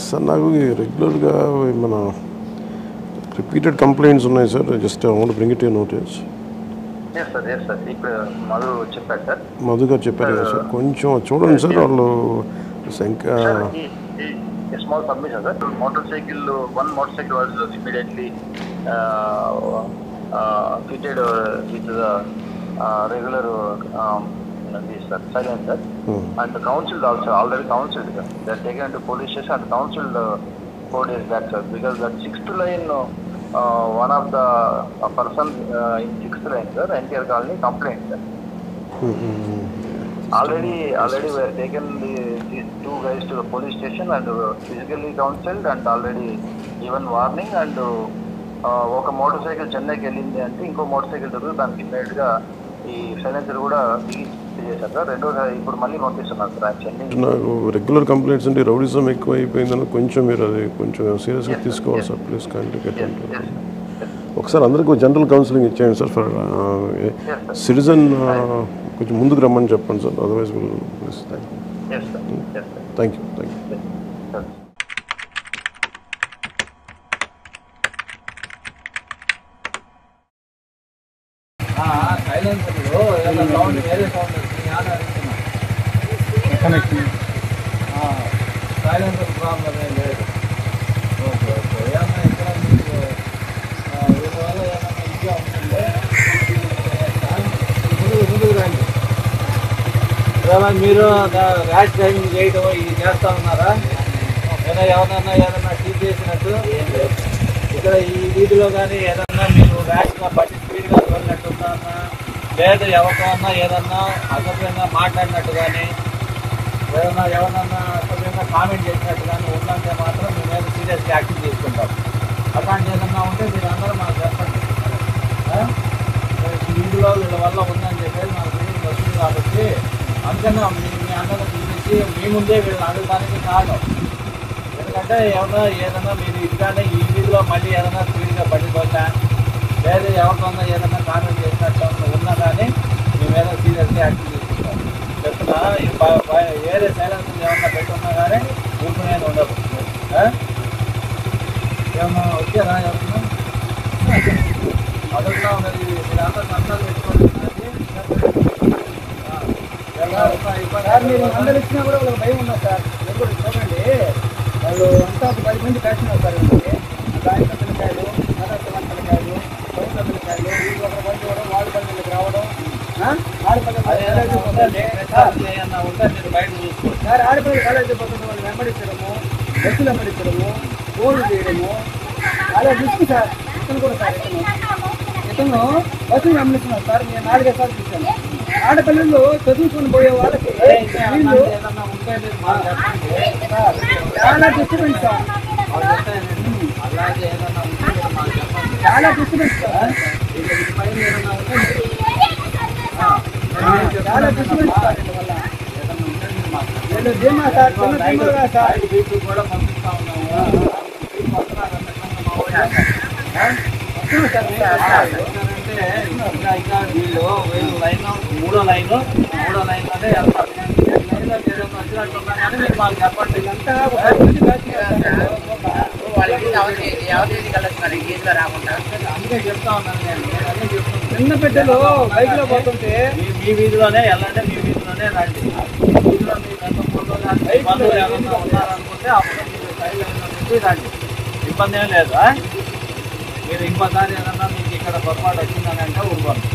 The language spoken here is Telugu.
సార్ నాకు రెగ్యులర్గా మన రిపీటెడ్ కంప్లైంట్స్ ఉన్నాయి sir. Just I want bring it to notice. ఇప్పుడు మధు గారు చెప్పారు కదా సార్, కొంచెం చూడండి సార్. వాళ్ళు small submission, sir. One motorcycle was immediately fitted with the regular silencer, and the council also already counseled. They are taken to police station and counseled 4 days back, sir, because that 6th line, one of the person in 6th line, sir, NTR colony complained, sir. Already we have taken these 2 guys to the police station and physically counseled and already given warning, and ఒక మోటార్ చెన్నైకి వెళ్ళింది అంటే ఇంకో మోటార్ సైకిల్ దొరికి దానికి ఇమ్మీడియట్గా ఈ సైలెన్సర్ కూడా చేశారు సార్. రెండోసారి ఇప్పుడు మళ్ళీ పంపిస్తున్నారు సార్. యాక్చువల్లీ నాకు రెగ్యులర్ కంప్లైంట్స్ అంటే రౌడిజం ఎక్కువ అయిపోయిందని కొంచెం మీరు అది కొంచెం సీరియస్గా తీసుకోవాలి సార్. Please contact. ఒకసారి అందరికీ జనరల్ కౌన్సిలింగ్ ఇచ్చేయండి సార్. ఫర్ సిటిజన్ కొంచెం ముందుకు రమ్మని చెప్పండి సార్. Otherwise thank you. సైలెన్సర్లో ఏదైనా సౌండ్ వేరే సౌండ్ వస్తుంది అని అడుగుతున్నా. సైలెన్సర్ ప్రాబ్లం ఏం లేదు. ఓకే ఏమన్నా ఇక్కడ మీకు దీనివల్ల ఏమన్నా ఇంకా ఉంటుంటే ముందుకు రండి. ఇలా మీరు ర్యాష్ డ్రైవింగ్ చేయడం ఇది చేస్తూ ఉన్నారా? ఏదన్నా టీచ్ చేసినట్టు ఇక్కడ ఈ వీధిలో కానీ ఏదన్నా మీరు ర్యాష్గా బట్టి స్పీడ్గా వెళ్ళినట్టున్నా, లేదు ఎవరికన్నా ఏదన్నా అసభ్యంగా మాట్లాడినట్టు కానీ, ఏదన్నా ఎవరన్నా అసభ్యంగా కామెంట్ చేసినట్టు కానీ ఉందంటే మాత్రం మీ మీద సీరియస్గా యాక్షన్ తీసుకుంటాం. అలాంటి ఏదన్నా ఉంటే మీరు అందరూ మాకు చెప్పండి. ఈ వీధిలో వీళ్ళ వల్ల ఉందని చెప్పేసి మాకు ఫీలింగ్ వస్తుంది కాబట్టి అందుకని మీ అందరూ పిలిపించి మీ ముందే వీళ్ళని అడగడానికి కాదు. ఎందుకంటే ఏదన్నా మీరు ఇదిగానే ఈ వీధిలో మళ్ళీ ఏదైనా స్పీడ్గా పడిపోతా, లేదా ఎవరికన్నా ఏదైనా కామెంట్ చేసినట్టు ఉన్నా కానీ మీ మీద సీరియస్గా యాక్షన్ తీసుకుంటాం. చెప్తున్నా వేరే సైలెన్స్ ఏమన్నా పెట్టున్నా కానీ ఊరుకునేది ఉండదు. ఏమన్నా వచ్చారా ఎవరన్నా అడుగుతా ఉన్నది మీరు అంతా సంతాలు పెట్టుకోండి. మీరు అందరు ఇచ్చినా కూడా వాళ్ళకి భయం ఉన్నా సార్. ఎప్పుడు చూడండి వాళ్ళు అంతా ఒక 10 మంది కలిసి వస్తారు. గాయక పిల్లకాయలు, మదర్శన పిల్లకాయలు, పౌరుల పిల్లకాయలు, వీళ్ళు ఒక పని చేయడం, వాళ్ళ పల్లెలకు రావడం, ఆడపల్లి కాలేజీ బయట చూసుకోండి సార్. ఆడపల్లి కాలేజీ పక్కన వాళ్ళు వెంబడించడము, బస్సులు వెంబడించడము, ఫోన్లు చేయడము అలా రిస్క్ సార్. ఇతను కూడా సార్ ఇతను బస్సులు వెంబడిస్తున్నారు సార్. నేను 4-5 సార్లు చూశాను. ఆడపిల్లలు చదువుకొని పోయే వాళ్ళకి వీళ్ళు చాలా డిస్టర్బెన్స్ సార్. చాలా డిస్టర్బెన్స్ సార్. చాలా డిస్టర్బెన్స్ సార్. వీళ్ళు ధీమా సార్, చిన్న ధీమాగా సార్ కూడా పంపిస్తా ఉన్నాము. ఇంకా వీళ్ళు మూడో లైన్లోనే వెళ్తారు. వచ్చినట్టున్నా కానీ మీరు మాకు చెప్పండి. అందుకే చెప్తా ఉన్నాను నేను. అదే చెప్తున్నాను. చిన్న బిడ్డలు బైక్లో పోతుంటే మీ వీధిలోనే వెళ్ళండి, మీ వీధిలోనే రండి. వీధిలో మీకు ఎంత బంధువులు ఏమన్నా ఉన్నారనుకుంటే అప్పుడు మీరు సైడ్ నుంచి రండి. ఇబ్బంది ఏం లేదు. మీరు ఇంకోసారి ఏదన్నా మీకు ఇక్కడ పొరపాటు వచ్చిందని అంటే ఊరుకోండి.